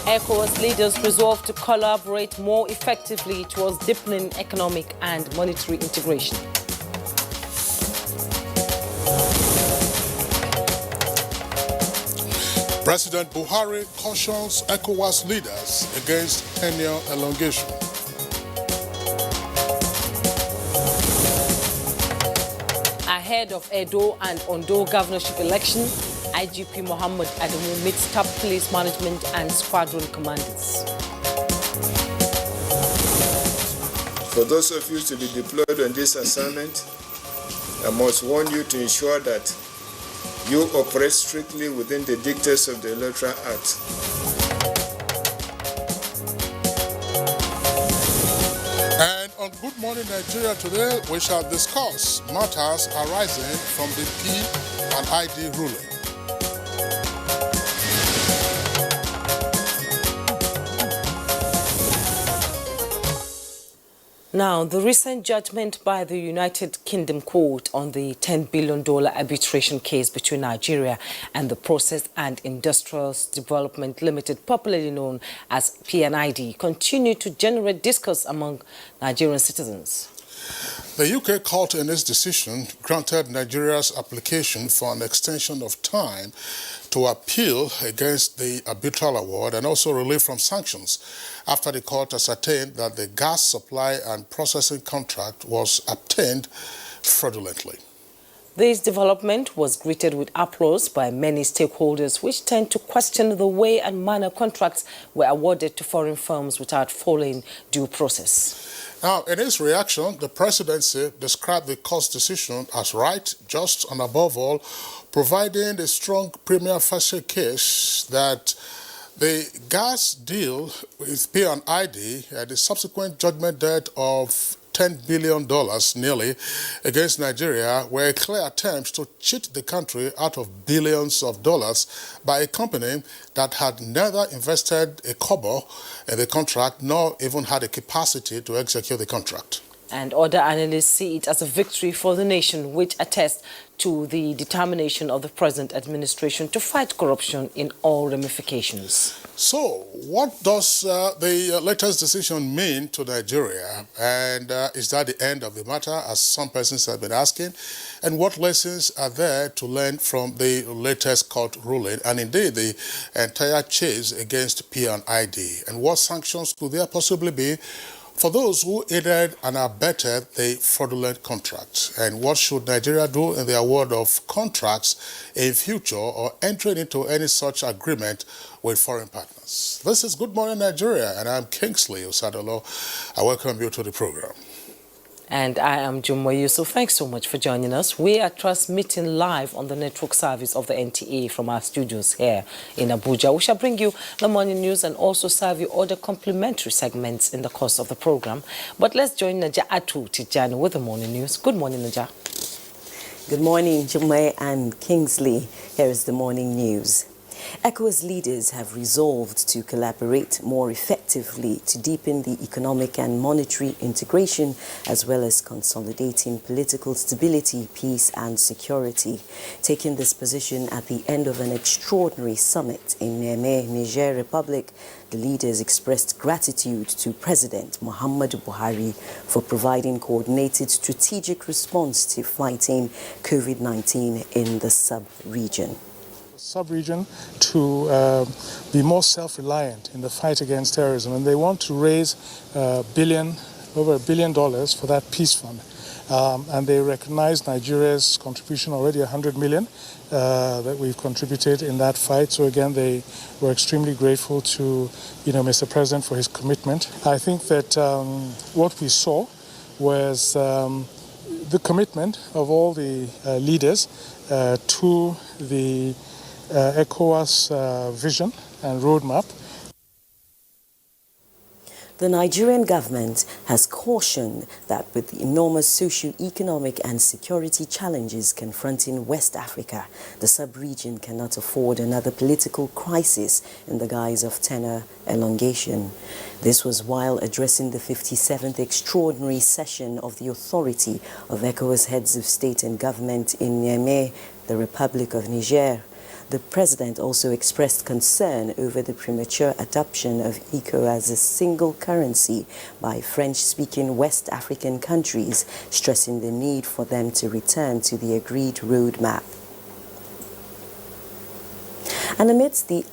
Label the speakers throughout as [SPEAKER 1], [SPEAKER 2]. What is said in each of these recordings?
[SPEAKER 1] ECOWAS leaders resolve to collaborate more effectively towards deepening economic and monetary integration.
[SPEAKER 2] President Buhari cautions ECOWAS leaders against tenure elongation.
[SPEAKER 1] Ahead of Edo and Ondo governorship election, IGP Muhammad Adamu meets top police management and squadron commanders.
[SPEAKER 3] For those of you to be deployed on this assignment, I must warn you to ensure that you operate strictly within the dictates of the Electoral Act.
[SPEAKER 2] And on Good Morning Nigeria today, we shall discuss matters arising from the P&ID ruling.
[SPEAKER 1] Now, the recent judgment by the United Kingdom court on the $10 billion arbitration case between Nigeria and the Process and Industrials Development Limited, popularly known as P&ID, continue to generate discourse among Nigerian citizens.
[SPEAKER 2] The UK court in its decision granted Nigeria's application for an extension of time to appeal against the arbitral award and also relief from sanctions after the court ascertained that the gas supply and processing contract was obtained fraudulently.
[SPEAKER 1] This development was greeted with applause by many stakeholders, which tend to question the way and manner contracts were awarded to foreign firms without following due process.
[SPEAKER 2] Now, in his reaction, the presidency described the court's decision as right, just, and above all, providing a strong prima facie case that the gas deal with P&ID and the subsequent judgment debt of $10 billion nearly against Nigeria were a clear attempt to cheat the country out of billions of dollars by a company that had neither invested a kobo in the contract nor even had a capacity to execute the contract.
[SPEAKER 1] And other analysts see it as a victory for the nation, which attests to the determination of the present administration to fight corruption in all ramifications.
[SPEAKER 2] So, what does the latest decision mean to Nigeria? And is that the end of the matter, as some persons have been asking? And what lessons are there to learn from the latest court ruling and indeed the entire chase against P&ID? And what sanctions could there possibly be for those who aided and abetted the fraudulent contracts? And what should Nigeria do in the award of contracts in future or entering into any such agreement with foreign partners? This is Good Morning Nigeria, and I'm Kingsley Osadolo. I welcome you to the program.
[SPEAKER 1] And I am Jumwa Yusuf. Thanks so much for joining us. We are transmitting live on the network service of the NTA from our studios here in Abuja. We shall bring you the morning news and also serve you other complimentary segments in the course of the program. But let's join Naja Atu Tijani with the morning news. Good morning, Naja.
[SPEAKER 4] Good morning, Jumwa and Kingsley. Here is the morning news. ECOWAS leaders have resolved to collaborate more effectively to deepen the economic and monetary integration, as well as consolidating political stability, peace and security. Taking this position at the end of an extraordinary summit in Niamey, Niger Republic, the leaders expressed gratitude to President Muhammadu Buhari for providing coordinated strategic response to fighting COVID-19 in the sub-region.
[SPEAKER 5] Sub-region to be more self-reliant in the fight against terrorism, and they want to raise over $1 billion for that peace fund, and they recognize Nigeria's contribution already, 100 million that we've contributed in that fight. So again, they were extremely grateful to Mr. President for his commitment. I think that what we saw was the commitment of all the leaders to the ECOWAS vision and roadmap.
[SPEAKER 4] The Nigerian government has cautioned that with the enormous socio-economic and security challenges confronting West Africa, the sub-region cannot afford another political crisis in the guise of tenure elongation. This was while addressing the 57th extraordinary session of the Authority of ECOWAS Heads of State and Government in Niamey, the Republic of Niger. The president also expressed concern over the premature adoption of ECO as a single currency by French-speaking West African countries, stressing the need for them to return to the agreed roadmap. And amidst the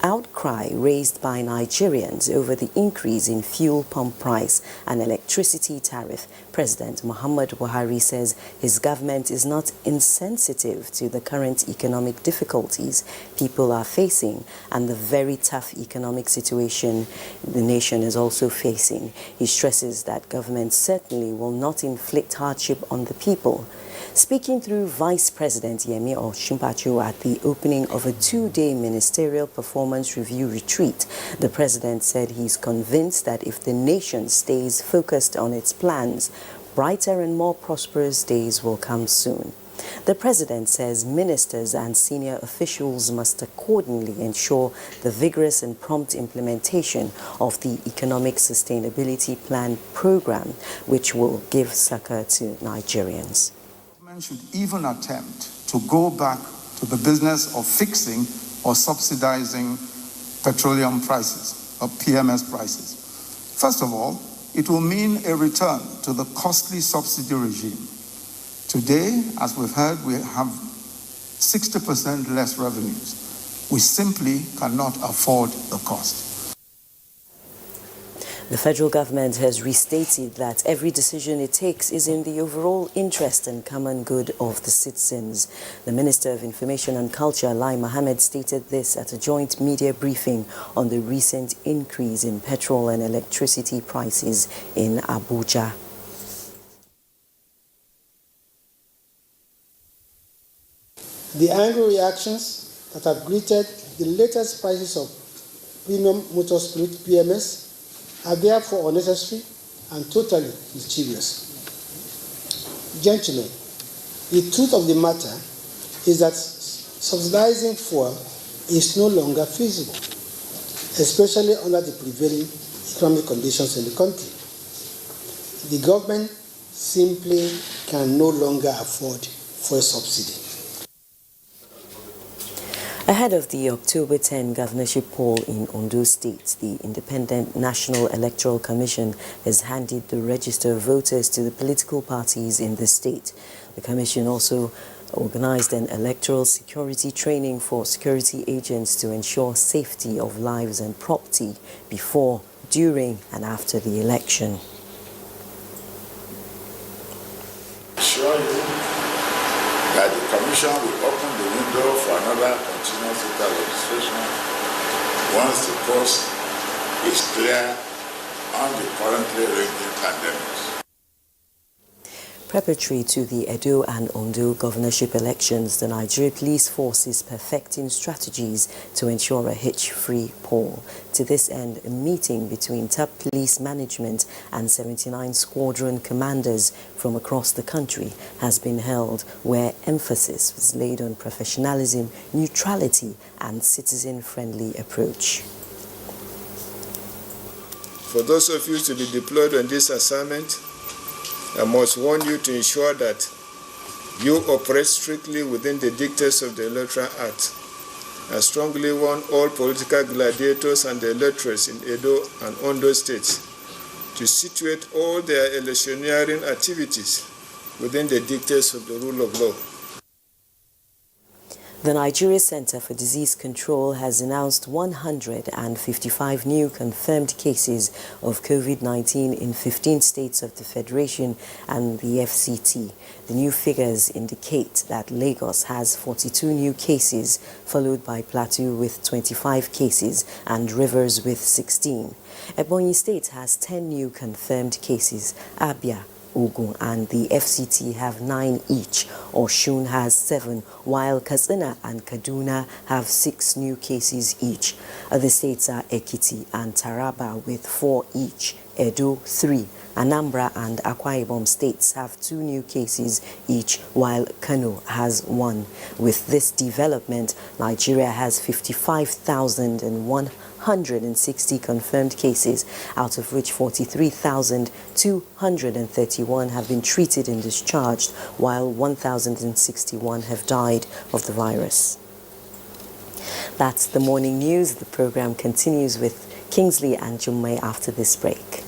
[SPEAKER 4] outcry raised by Nigerians over the increase in fuel pump price and electricity tariff, President Muhammad Buhari says his government is not insensitive to the current economic difficulties people are facing and the very tough economic situation the nation is also facing. He stresses that government certainly will not inflict hardship on the people. Speaking through Vice President Yemi Oshinbajo at the opening of a 2-day ministerial performance review retreat, the president said he's convinced that if the nation stays focused on its plans, brighter and more prosperous days will come soon. The president says ministers and senior officials must accordingly ensure the vigorous and prompt implementation of the Economic Sustainability Plan program, which will give succor to Nigerians.
[SPEAKER 6] Should even attempt to go back to the business of fixing or subsidizing petroleum prices or PMS prices. First of all, it will mean a return to the costly subsidy regime. Today, as we've heard, we have 60% less revenues. We simply cannot afford the cost.
[SPEAKER 4] The federal government has restated that every decision it takes is in the overall interest and common good of the citizens. The Minister of Information and Culture, Lai Mohammed, stated this at a joint media briefing on the recent increase in petrol and electricity prices in Abuja.
[SPEAKER 7] The angry reactions that have greeted the latest prices of premium motor spirit PMS are therefore unnecessary and totally mischievous. Gentlemen, the truth of the matter is that subsidizing fuel is no longer feasible, especially under the prevailing economic conditions in the country. The government simply can no longer afford fuel subsidy.
[SPEAKER 4] Ahead of the October 10 governorship poll in Ondo State, the Independent National Electoral Commission has handed the register of voters to the political parties in the state. The commission also organized an electoral security training for security agents to ensure safety of lives and property before, during, and after the election.
[SPEAKER 8] Assure you that the Commission will open the window for another continuous voter registration once the course is clear on the currently raging pandemics.
[SPEAKER 4] Preparatory to the Edo and Ondo governorship elections, the Nigeria Police Force is perfecting strategies to ensure a hitch-free poll. To this end, a meeting between top police management and 79 squadron commanders from across the country has been held, where emphasis was laid on professionalism, neutrality, and citizen-friendly approach.
[SPEAKER 3] For those of you to be deployed on this assignment, I must warn you to ensure that you operate strictly within the dictates of the Electoral Act. I strongly warn all political gladiators and the electorates in Edo and Ondo states to situate all their electioneering activities within the dictates of the rule of law.
[SPEAKER 4] The Nigeria Center for Disease Control has announced 155 new confirmed cases of COVID-19 in 15 states of the Federation and the FCT. The new figures indicate that Lagos has 42 new cases, followed by Plateau with 25 cases and Rivers with 16. Ebonyi State has 10 new confirmed cases. Abia, Ogun and the FCT have 9 each. Osun has 7, while Katsina and Kaduna have 6 new cases each. Other states are Ekiti and Taraba with 4 each, Edo 3. Anambra and Akwa Ibom states have 2 new cases each, while Kano has 1. With this development, Nigeria has 55,160 confirmed cases, out of which 43,231 have been treated and discharged, while 1,061 have died of the virus. That's the morning news. The program continues with Kingsley and Jummai after this break.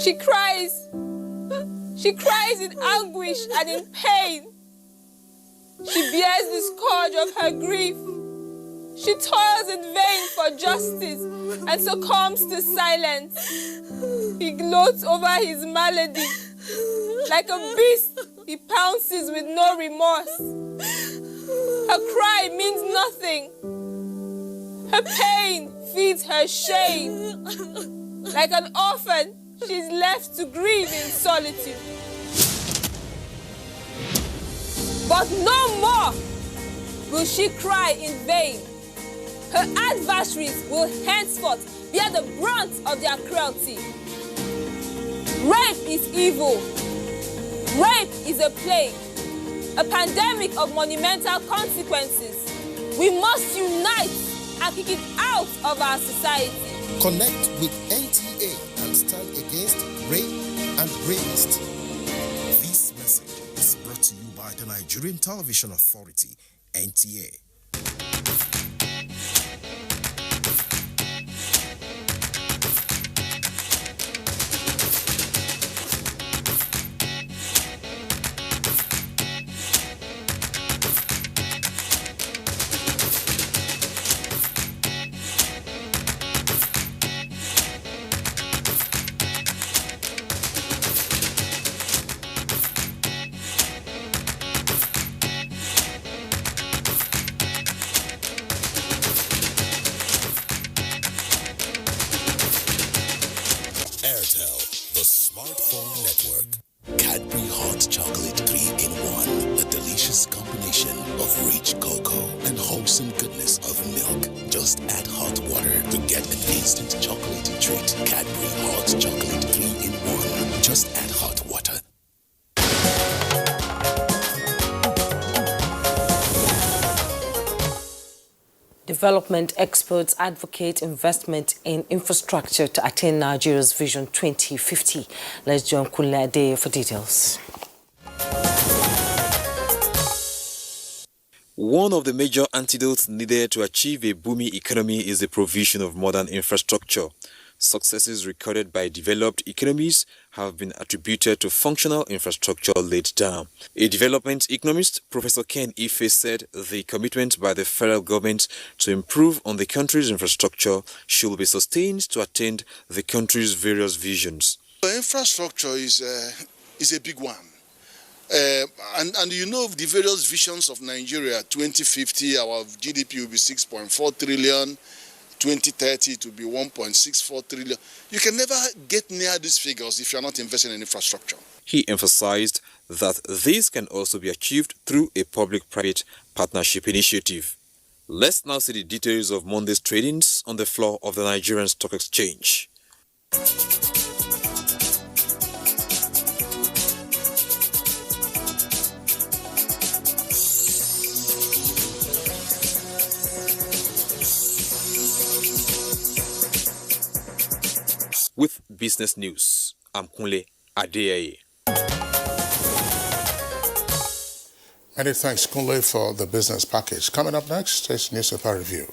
[SPEAKER 9] She cries. She cries in anguish and in pain. She bears the scourge of her grief. She toils in vain for justice and succumbs to silence. He gloats over his malady. Like a beast, he pounces with no remorse. Her cry means nothing. Her pain feeds her shame. Like an orphan, she's left to grieve in solitude. But no more will she cry in vain. Her adversaries will henceforth bear the brunt of their cruelty. Rape is evil. Rape is a plague, a pandemic of monumental consequences. We must unite and kick it out of our society.
[SPEAKER 10] Connect with NTA and stand against rape and rapists. This message is brought to you by the Nigerian Television Authority, NTA. The smartphone network. Cadbury Hot Chocolate 3-in-1. A delicious combination of rich cocoa and wholesome goodness of milk. Just add hot water to get an instant chocolatey treat. Cadbury Hot Chocolate 3-in-1. Just add hot water.
[SPEAKER 1] Development experts advocate investment in infrastructure to attain Nigeria's Vision 2050. Let's join Kunle Ade for details.
[SPEAKER 11] One of the major antidotes needed to achieve a booming economy is the provision of modern infrastructure. Successes recorded by developed economies have been attributed to functional infrastructure laid down. A development economist, Professor Ken Ife, said the commitment by the federal government to improve on the country's infrastructure should be sustained to attain the country's various visions.
[SPEAKER 12] Infrastructure is a big one. And you know the various visions of Nigeria. 2050, our GDP will be 6.4 trillion. 2030 to be 1.64 trillion. You can never get near these figures if you're not investing in infrastructure.
[SPEAKER 11] He emphasized that this can also be achieved through a public-private partnership initiative. Let's now see the details of Monday's tradings on the floor of the Nigerian Stock Exchange. With business news, I'm Kunle Ade.
[SPEAKER 2] Many thanks, Kunle, for the business package. Coming up next is newspaper review.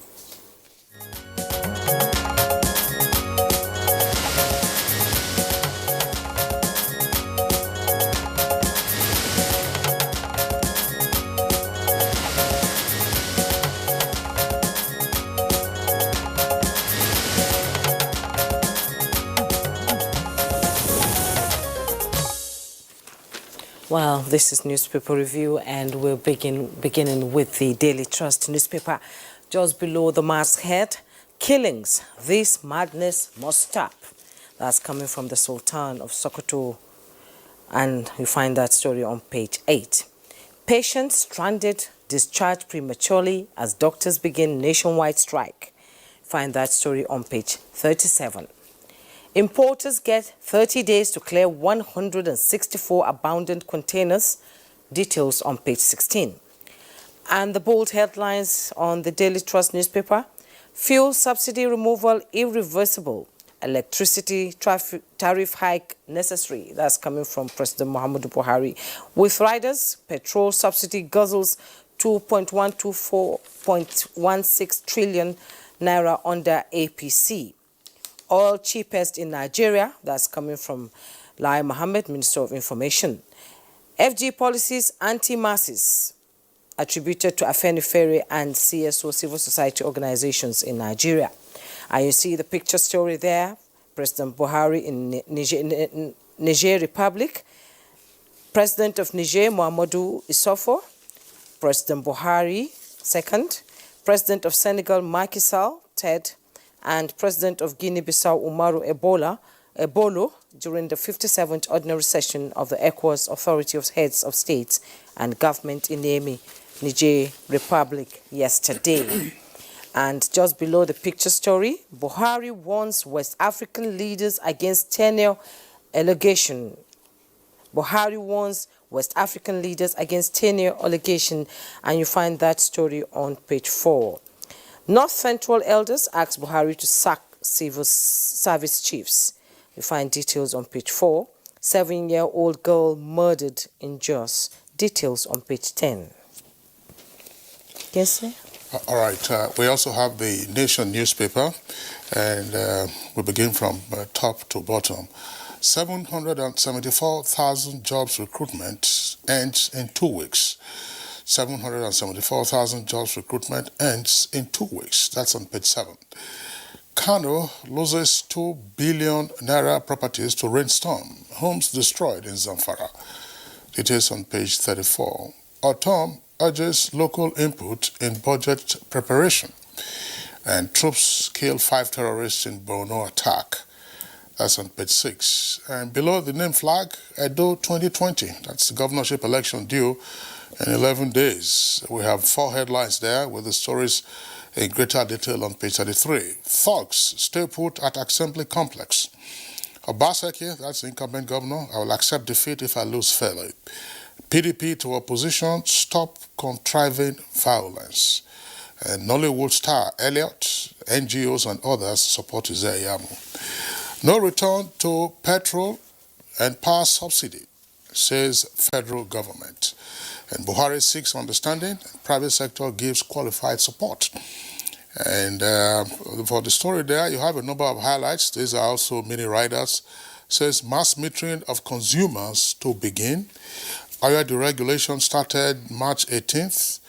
[SPEAKER 1] Well, this is newspaper review, and we're beginning with the Daily Trust newspaper. Just below the masthead, killings. This madness must stop. That's coming from the Sultan of Sokoto, And you find that story on page 8. Patients stranded discharged prematurely as doctors begin nationwide strike. Find that story on page 37. Importers get 30 days to clear 164 abandoned containers. Details on page 16. And the bold headlines on the Daily Trust newspaper: fuel subsidy removal irreversible, electricity tariff hike necessary. That's coming from President Muhammadu Buhari. With riders, petrol subsidy guzzles 2.124.16 trillion naira under APC. Oil cheapest in Nigeria. That's coming from Lai Mohammed, Minister of Information. FG policies anti-masses attributed to Afenifere and CSO civil society organizations in Nigeria. And you see the picture story there. President Buhari in Niger Republic. President of Niger, Muhammadu Issoufou. President Buhari, second. President of Senegal, Macky Sall, third. And President of Guinea-Bissau, Umaru Ebolo, during the 57th ordinary session of the ECOWAS Authority of Heads of States and Government in Niamey, Niger Republic, yesterday. And just below the picture story, Buhari warns West African leaders against tenure allegation. Buhari warns West African leaders against tenure allegation, and you find that story on page 4. North Central elders ask Buhari to sack civil service chiefs. You find details on page 4. 7-year-old girl murdered in Jos. Details on page 10. Yes, sir?
[SPEAKER 2] All right. We also have the Nation newspaper, and we begin from top to bottom. 774,000 jobs recruitment ends in 2 weeks. 774,000 jobs recruitment ends in 2 weeks. That's on page 7. Kano loses 2 billion naira properties to rainstorm. Homes destroyed in Zamfara. Details on page 34. Otom urges local input in budget preparation. And troops kill 5 terrorists in Borno attack. That's on page 6. And below the name flag, Edo 2020. That's the governorship election due in 11 days. We have 4 headlines there with the stories in greater detail on page 33. Thugs stay put at Assembly Complex. Obaseki, that's the incumbent governor, I will accept defeat if I lose fairly. PDP to opposition, stop contriving violence. And Nollywood star Elliot, NGOs and others support Izeyamu. No return to petrol and power subsidy, says federal government. And Buhari seeks understanding, private sector gives qualified support. And for the story there, you have a number of highlights. These are also mini riders. Says mass metering of consumers to begin. Oil deregulation started March 18th.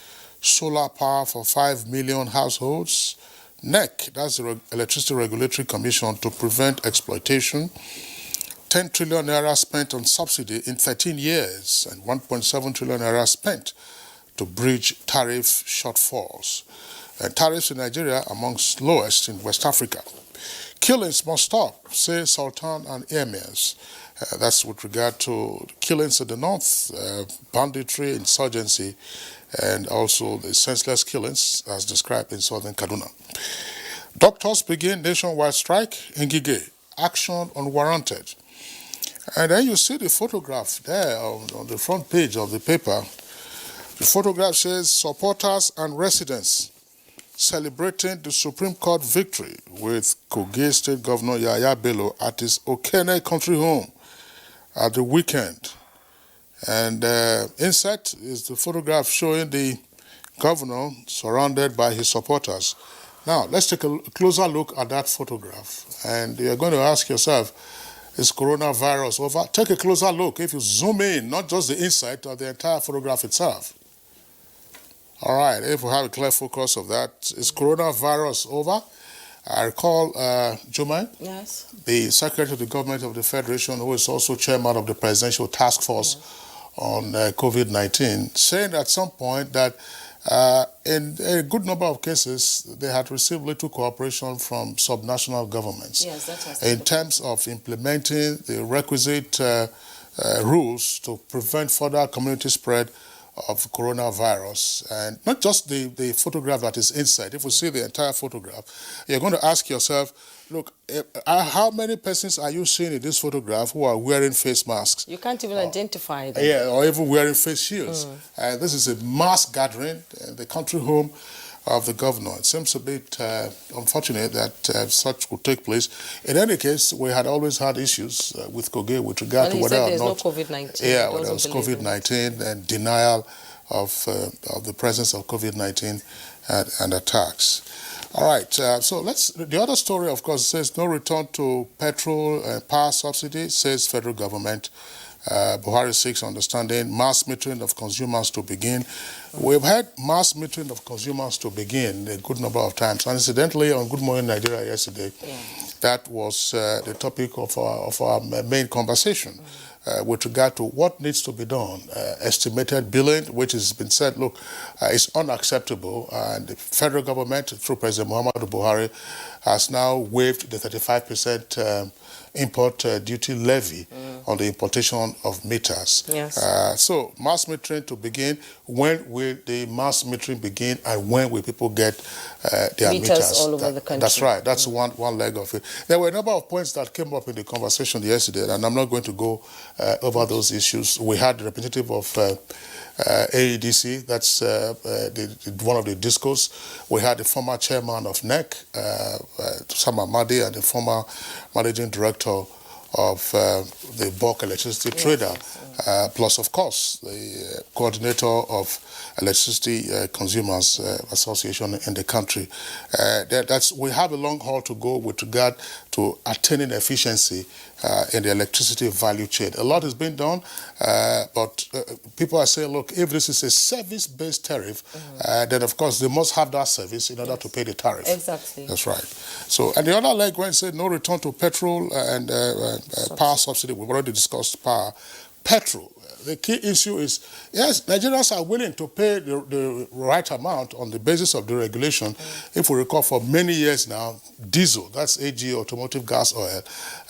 [SPEAKER 2] Solar power for 5 million households. NEC, that's the Electricity Regulatory Commission, to prevent exploitation. 10 trillion naira spent on subsidy in 13 years and 1.7 trillion naira spent to bridge tariff shortfalls. And tariffs in Nigeria amongst lowest in West Africa. Killings must stop, say Sultan and emirs. That's with regard to killings in the north, banditry, insurgency, and also the senseless killings as described in southern Kaduna. Doctors begin nationwide strike in Gige. Action unwarranted. And then you see the photograph there on the front page of the paper. The photograph says supporters and residents celebrating the Supreme Court victory with Kogi State Governor Yaya Bello at his Okene country home at the weekend. And inside is the photograph showing the governor surrounded by his supporters. Now, let's take a closer look at that photograph. And you're going to ask yourself, is coronavirus over? Take a closer look. If you zoom in, not just the inside, or the entire photograph itself. All right, if we have a clear focus of that, is coronavirus over? I recall Jumai,
[SPEAKER 1] yes,
[SPEAKER 2] the Secretary of the Government of the Federation, who is also chairman of the Presidential Task Force on COVID-19, saying at some point that in a good number of cases, they had received little cooperation from subnational governments
[SPEAKER 1] yes, that's
[SPEAKER 2] in terms of implementing the requisite rules to prevent further community spread of coronavirus. And not just the photograph that is inside. If we see the entire photograph, you're going to ask yourself, look, how many persons are you seeing in this photograph who are wearing face masks?
[SPEAKER 1] You can't even identify them.
[SPEAKER 2] Yeah, or even wearing face shields. This is a mass gathering in the country home of the governor. It seems a bit unfortunate that such would take place. In any case, we had always had issues with Koge with regard to whether or not...
[SPEAKER 1] no COVID-19.
[SPEAKER 2] Yeah, whether it was COVID-19 and denial of the presence of COVID-19 and attacks. All right, so the other story, of course, says no return to petrol and power subsidy, says federal government. Buhari seeks understanding, mass metering of consumers to begin. We've had mass metering of consumers to begin a good number of times. And incidentally, on Good Morning Nigeria yesterday, that was the topic of our main conversation. With regard to what needs to be done. Estimated billing, which has been said, look, is unacceptable. And the federal government, through President Muhammadu Buhari, has now waived the 35% import duty levy on the importation of meters.
[SPEAKER 1] Yes.
[SPEAKER 2] So mass metering to begin. When will the mass metering begin, and when will people get their meters
[SPEAKER 1] all over the country?
[SPEAKER 2] That's right. That's one leg of it. There were a number of points that came up in the conversation yesterday, and I'm not going to go over those issues. We had the representative of AEDC, that's one of the discos. We had the former chairman of NEC, Sam Amadi, and the former managing director of the bulk electricity trader, plus, of course, the coordinator of Electricity Consumers Association in the country. We have a long haul to go with regard to attaining efficiency in the electricity value chain. A lot has been done, but people are saying, look, if this is a service-based tariff, then of course they must have that service in order to pay the tariff.
[SPEAKER 1] Exactly.
[SPEAKER 2] That's right. So, and the other leg went and said no return to petrol and power subsidy. We've already discussed power. Petrol. The key issue is, yes, Nigerians are willing to pay the right amount on the basis of the regulation. If we recall, for many years now, diesel, that's AG, automotive gas oil,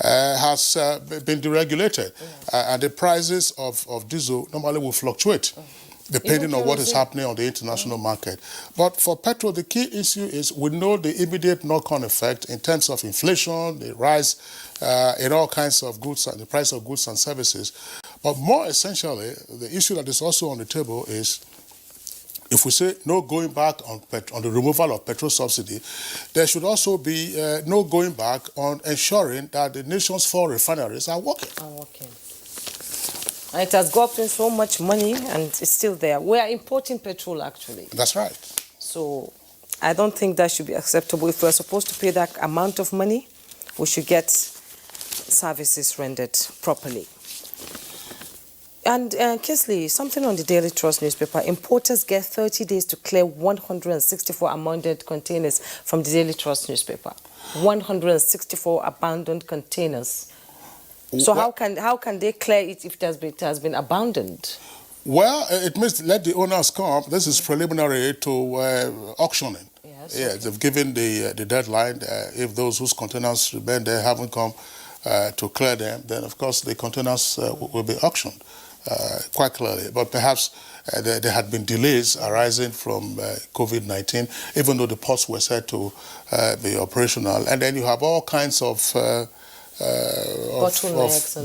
[SPEAKER 2] has been deregulated. And the prices of diesel normally will fluctuate depending on what is happening on the international market. But for petrol, the key issue is we know the immediate knock-on effect in terms of inflation, the rise in all kinds of goods and the price of goods and services. But more essentially, the issue that is also on the table is, if we say no going back on the removal of petrol subsidy, there should also be no going back on ensuring that the nation's 4 refineries are working.
[SPEAKER 1] It has gotten so much money and it's still there. We are importing petrol, actually.
[SPEAKER 2] That's right.
[SPEAKER 1] So I don't think that should be acceptable. If we're supposed to pay that amount of money, we should get services rendered properly. And Kingsley, something on the Daily Trust newspaper. Importers get 30 days to clear 164 abandoned containers from the Daily Trust newspaper. 164 abandoned containers. So how can they clear it if it has been abandoned?
[SPEAKER 2] Well, it means let the owners come. This is preliminary to auctioning.
[SPEAKER 1] Yes.
[SPEAKER 2] They've given the deadline. If those whose containers remain there haven't come to clear them, then of course the containers will be auctioned quite clearly. But perhaps there had been delays arising from COVID-19, even though the ports were said to be operational. And then you have all kinds of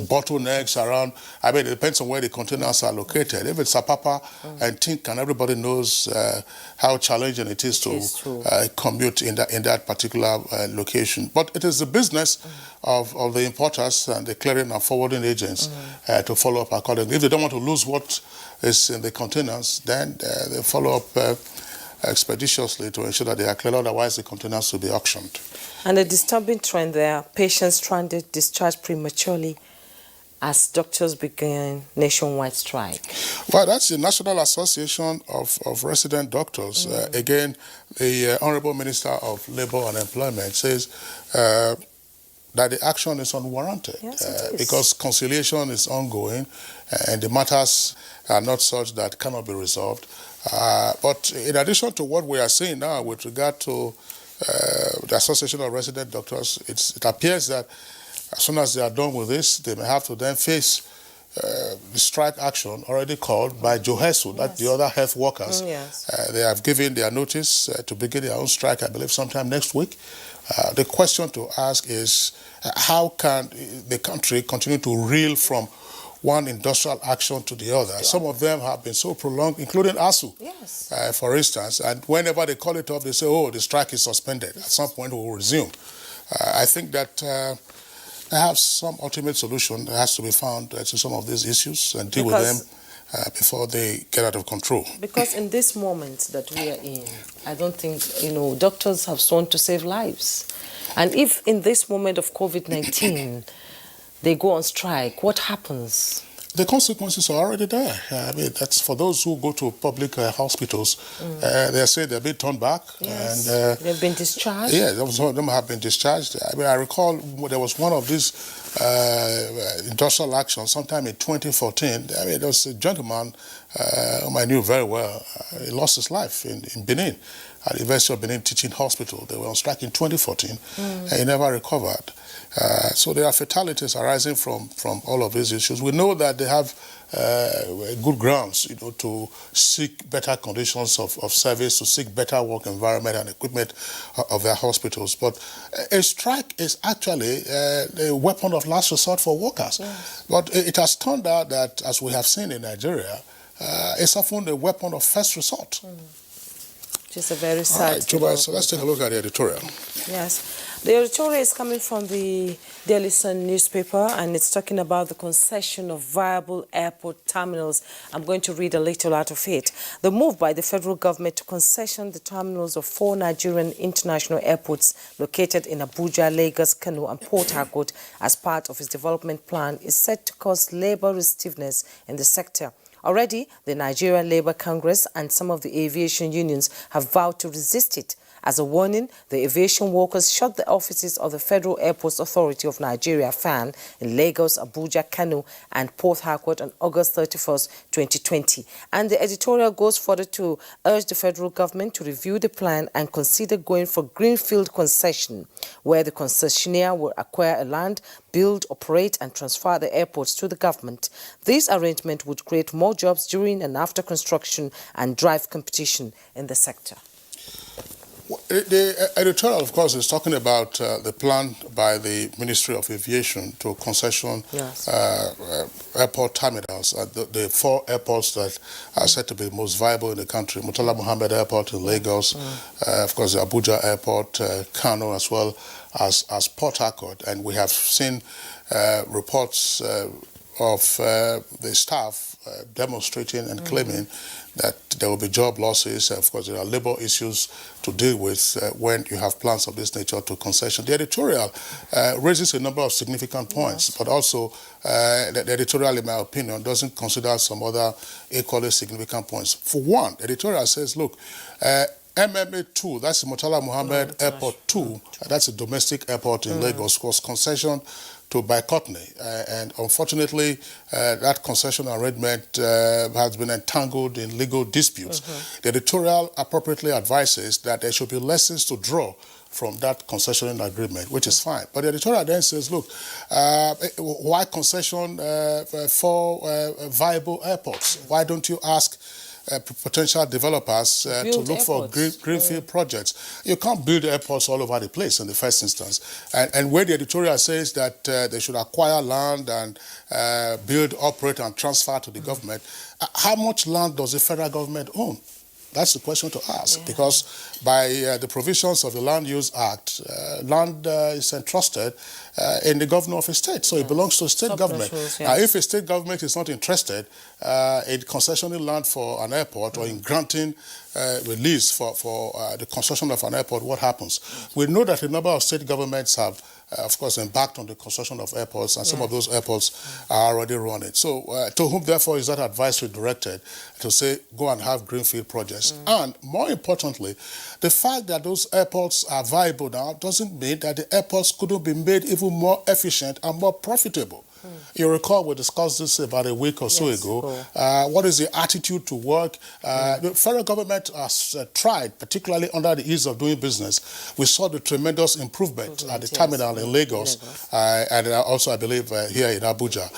[SPEAKER 2] bottlenecks around. I mean, it depends on where the containers are located. If it's Apapa and Tinkan, everybody knows how challenging it is to commute in that particular location. But it is the business of the importers and the clearing and forwarding agents to follow up accordingly. If they don't want to lose what is in the containers, then they follow up expeditiously to ensure that they are cleared. Otherwise, the containers will be auctioned.
[SPEAKER 1] And a disturbing trend there, patients stranded, discharged prematurely as doctors begin nationwide strike.
[SPEAKER 2] Well, that's the National Association of Resident Doctors. Again, the Honorable Minister of Labour and Employment says that the action is unwarranted.
[SPEAKER 1] Yes, it is.
[SPEAKER 2] Because conciliation is ongoing and the matters are not such that cannot be resolved. But in addition to what we are seeing now with regard to the Association of Resident Doctors, it appears that as soon as they are done with this, they may have to then face the strike action already called by Johesu, that's the other health workers. They have given their notice to begin their own strike, I believe, sometime next week. The question to ask is, how can the country continue to reel from one industrial action to the other? Some of them have been so prolonged, including ASU, for instance, and whenever they call it off, they say, oh, the strike is suspended. At some point, we will resume. I think that perhaps some ultimate solution has to be found to some of these issues and deal with them before they get out of control.
[SPEAKER 1] Because in this moment that we are in, I don't think, doctors have sworn to save lives. And if in this moment of COVID-19, they go on strike, what happens?
[SPEAKER 2] The consequences are already there. I mean, that's for those who go to public hospitals. They say they're being turned back.
[SPEAKER 1] Yes.
[SPEAKER 2] And
[SPEAKER 1] they've been discharged?
[SPEAKER 2] Yeah, some of them have been discharged. I mean, I recall there was one of these industrial actions sometime in 2014. I mean, there was a gentleman whom I knew very well. He lost his life in Benin, at the University of Benin Teaching Hospital. They were on strike in 2014, and he never recovered. So there are fatalities arising from all of these issues. We know that they have good grounds, to seek better conditions of service, to seek better work environment and equipment of their hospitals. But a strike is actually a weapon of last resort for workers. Yes. But it has turned out that, as we have seen in Nigeria, it's often a weapon of first resort.
[SPEAKER 1] Just a very sad.
[SPEAKER 2] All right, so let's take a look at the editorial.
[SPEAKER 1] Yes. The editorial is coming from the Daily Sun newspaper, and it's talking about the concession of viable airport terminals. I'm going to read a little out of it. The move by the federal government to concession the terminals of 4 Nigerian international airports located in Abuja, Lagos, Kano, and Port Harcourt as part of its development plan is set to cause labor restiveness in the sector. Already, the Nigerian Labour Congress and some of the aviation unions have vowed to resist it. As a warning, the aviation workers shut the offices of the Federal Airports Authority of Nigeria, FAN, in Lagos, Abuja, Kano, and Port Harcourt on August 31st, 2020. And the editorial goes further to urge the federal government to review the plan and consider going for greenfield concession, where the concessionaire will acquire a land, build, operate, and transfer the airports to the government. This arrangement would create more jobs during and after construction and drive competition in the sector.
[SPEAKER 2] The editorial, of course, is talking about the plan by the Ministry of Aviation to concession airport terminals at the 4 airports that are said to be most viable in the country. Murtala Muhammed Airport in Lagos, of course, the Abuja Airport, Kano, as well as Port Harcourt. And we have seen reports of the staff demonstrating and claiming that there will be job losses. Of course, there are labor issues to deal with when you have plans of this nature to concession. The editorial raises a number of significant points, but also the editorial, in my opinion, doesn't consider some other equally significant points. For one, the editorial says, look, MMA2, that's Murtala Muhammed Airport 2, that's a domestic airport in Lagos, was concessioned to Bicotney, and unfortunately that concession arrangement has been entangled in legal disputes. The editorial appropriately advises that there should be lessons to draw from that concessioning agreement, which is fine. But the editorial then says, look, why concession for viable airports? Why don't you ask potential developers to look for greenfield projects? You can't build airports all over the place in the first instance. And where the editorial says that they should acquire land and build, operate, and transfer to the government, how much land does the federal government own? That's the question to ask, because by the provisions of the Land Use Act, land is entrusted in the governor of a state, so it belongs to a state government. Now, if a state government is not interested in concessioning land for an airport or in granting release for the construction of an airport, what happens? We know that a number of state governments have of course, embarked on the construction of airports, and some of those airports are already running. So to whom, therefore, is that advisory directed? To say, go and have greenfield projects. And more importantly, the fact that those airports are viable now doesn't mean that the airports couldn't be made even more efficient and more profitable. You recall we discussed this about a week or so ago. What is the attitude to work? The federal government has tried, particularly under the ease of doing business. We saw the tremendous improvement at the terminal in Lagos, and also, I believe, here in Abuja.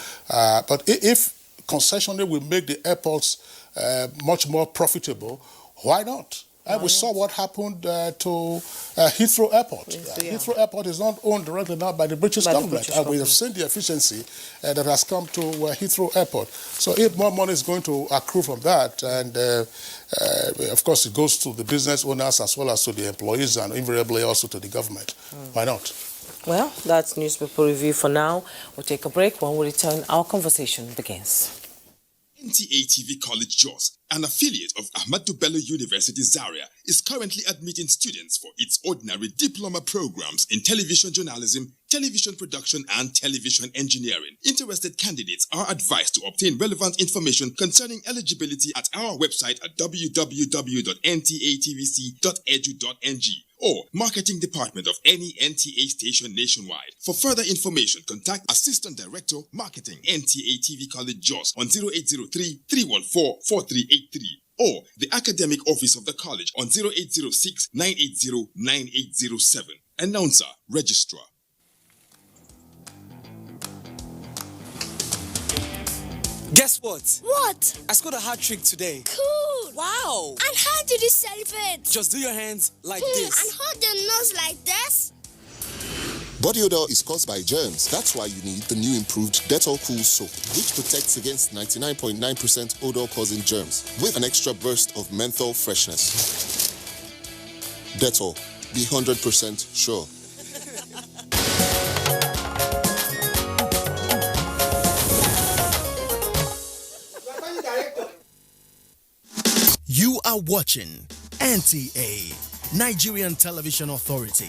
[SPEAKER 2] But if concessionary will make the airports much more profitable, why not? We saw what happened to Heathrow Airport. Heathrow Airport is not owned directly now by the British government. We have seen the efficiency that has come to Heathrow Airport. So if more money is going to accrue from that, and of course it goes to the business owners as well as to the employees and invariably also to the government, why not?
[SPEAKER 1] Well, that's newspaper review for now. We'll take a break. When we return, our conversation begins.
[SPEAKER 13] NTA TV College Jos, an affiliate of Ahmadu Bello University Zaria, is currently admitting students for its ordinary diploma programs in television journalism, television production, and television engineering. Interested candidates are advised to obtain relevant information concerning eligibility at our website at www.ntatvc.edu.ng or marketing department of any NTA station nationwide. For further information, contact Assistant Director, Marketing, NTA TV College Jos on 0803-314-4383 or the Academic Office of the College on 0806-980-9807. Announcer, Registrar.
[SPEAKER 14] Guess what?
[SPEAKER 15] What?
[SPEAKER 14] I scored a hat trick today.
[SPEAKER 15] Cool!
[SPEAKER 14] Wow!
[SPEAKER 15] And how did you celebrate?
[SPEAKER 14] Just do your hands like this.
[SPEAKER 15] And hold your nose like this?
[SPEAKER 16] Body odor is caused by germs. That's why you need the new improved Dettol Cool Soap, which protects against 99.9% odor-causing germs with an extra burst of menthol freshness. Dettol, be 100% sure.
[SPEAKER 17] You are watching NTA, Nigerian Television Authority.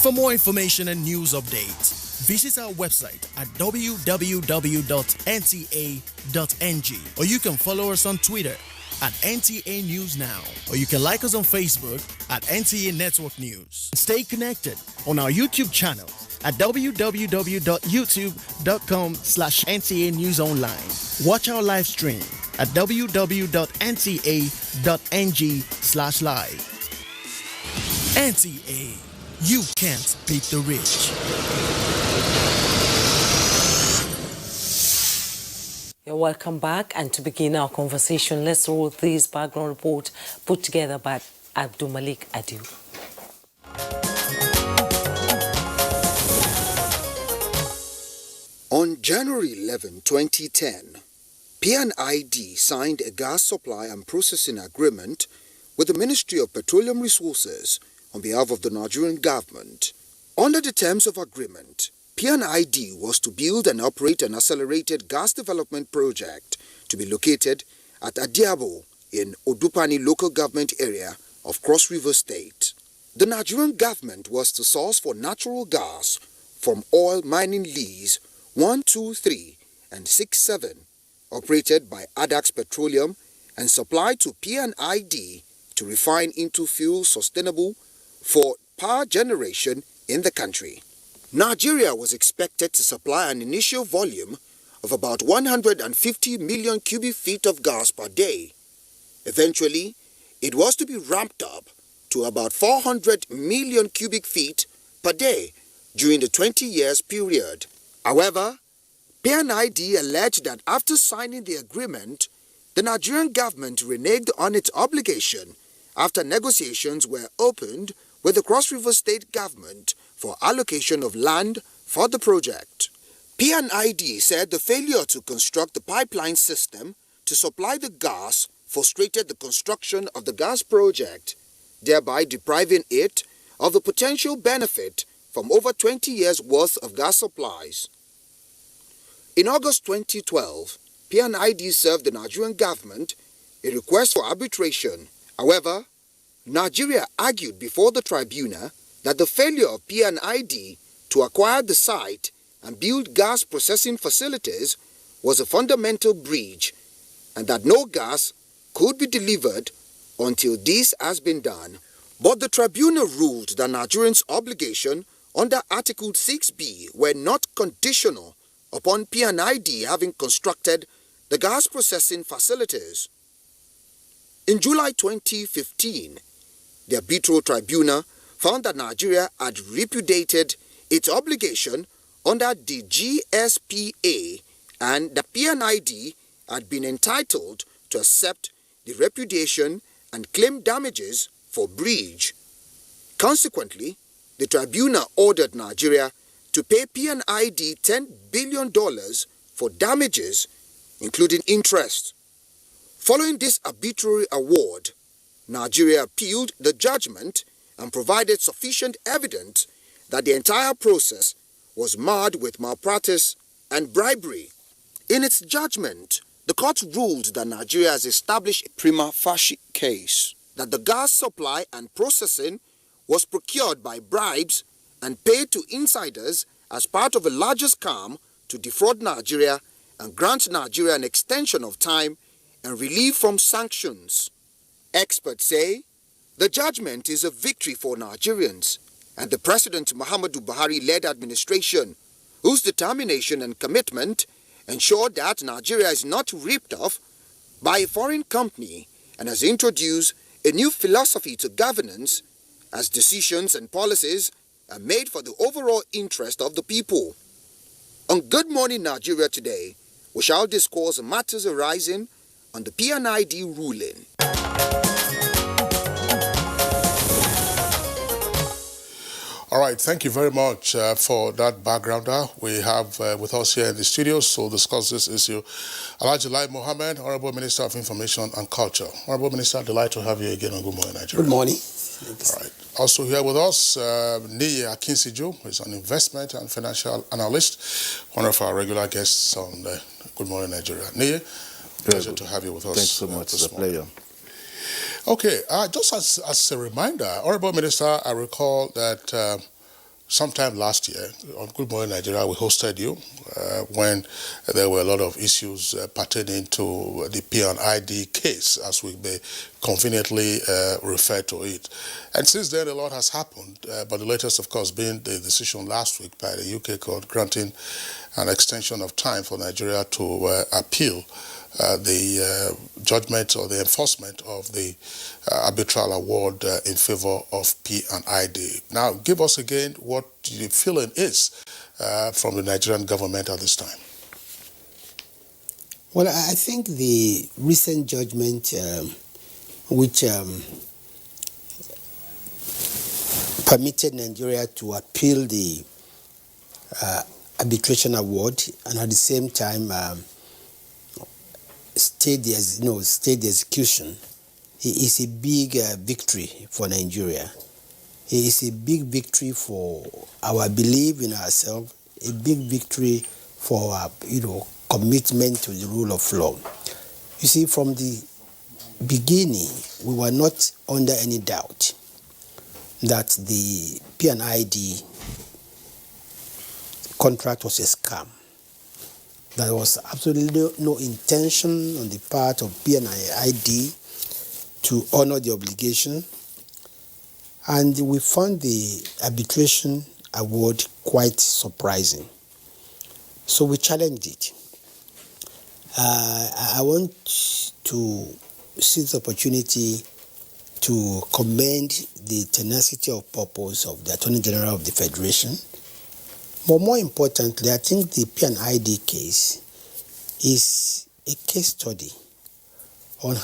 [SPEAKER 17] For more information and news updates, visit our website at www.nta.ng, or you can follow us on Twitter at NTA News Now, or you can like us on Facebook at NTA Network News. Stay connected on our YouTube channel at www.youtube.com/NTA News Online. Watch our live stream at www.nta.ng/live. NTA, you can't beat the rich.
[SPEAKER 1] You're welcome back, and to begin our conversation, let's roll this background report put together by Abdul Malik Adu.
[SPEAKER 18] On January 11, 2010, PNID signed a gas supply and processing agreement with the Ministry of Petroleum Resources on behalf of the Nigerian government. Under the terms of agreement, PNID was to build and operate an accelerated gas development project to be located at Adiabo in Odupani local government area of Cross River State. The Nigerian government was to source for natural gas from oil mining lease 1, 2, 3, and 6, 7, operated by Adax Petroleum and supplied to PNID to refine into fuel sustainable for power generation in the country. Nigeria was expected to supply an initial volume of about 150 million cubic feet of gas per day. Eventually, it was to be ramped up to about 400 million cubic feet per day during the 20 years period. However, PNID alleged that after signing the agreement, the Nigerian government reneged on its obligation after negotiations were opened with the Cross River State government for allocation of land for the project. PNID said the failure to construct the pipeline system to supply the gas frustrated the construction of the gas project, thereby depriving it of the potential benefit from over 20 years' worth of gas supplies. In August 2012, PNID served the Nigerian government a request for arbitration. However, Nigeria argued before the tribunal that the failure of PNID to acquire the site and build gas processing facilities was a fundamental breach and that no gas could be delivered until this has been done. But the tribunal ruled that Nigerians' obligation under Article 6B were not conditional upon P&ID having constructed the gas processing facilities. In July 2015, the Arbitral Tribunal found that Nigeria had repudiated its obligation under the GSPA and the P&ID had been entitled to accept the repudiation and claim damages for breach. Consequently, the tribunal ordered Nigeria to pay P&ID $10 billion for damages, including interest. Following this arbitrary award, Nigeria appealed the judgment and provided sufficient evidence that the entire process was marred with malpractice and bribery. In its judgment, the court ruled that Nigeria has established a prima facie case that the gas supply and processing was procured by bribes and paid to insiders as part of a larger scam to defraud Nigeria and grant Nigeria an extension of time and relief from sanctions. Experts say the judgment is a victory for Nigerians and the President Muhammadu Buhari-led administration, whose determination and commitment ensured that Nigeria is not ripped off by a foreign company and has introduced a new philosophy to governance as decisions and policies are made for the overall interest of the people. On Good Morning Nigeria today, we shall discuss matters arising on the P&ID ruling.
[SPEAKER 2] All right, thank you very much for that backgrounder. We have with us here in the studios to discuss this issue, Alhaji Lai Mohammed, Honorable Minister of Information and Culture. Honorable Minister, delighted to have you again on Good Morning Nigeria.
[SPEAKER 19] Good morning.
[SPEAKER 2] All right. Also here with us, Niye Akinsiju, who is an investment and financial analyst, one of our regular guests on Good Morning Nigeria. Niye, pleasure to have you with us.
[SPEAKER 19] Thanks so much. It's a pleasure.
[SPEAKER 2] Okay, just as a reminder, Honorable Minister, I recall that sometime last year on Good Morning Nigeria, we hosted you when there were a lot of issues pertaining to the P&ID case, as we may conveniently refer to it. And since then, a lot has happened, but the latest, of course, being the decision last week by the UK court granting an extension of time for Nigeria to appeal the judgment or the enforcement of the arbitral award in favor of P&ID. Now, give us again what the feeling is from the Nigerian government at this time.
[SPEAKER 7] Well, I think the recent judgment which permitted Nigeria to appeal the arbitration award and at the same time stay the execution is a big victory for Nigeria. It is a big victory for our belief in ourselves, a big victory for our commitment to the rule of law. You see, from the beginning, we were not under any doubt that the P&ID contract was a scam. There was absolutely no intention on the part of P&ID to honor the obligation, and we found the arbitration award quite surprising. So we challenged it. I want to seize the opportunity to commend the tenacity of purpose of the Attorney General of the Federation. But more importantly, I think the P&ID case is a case study on how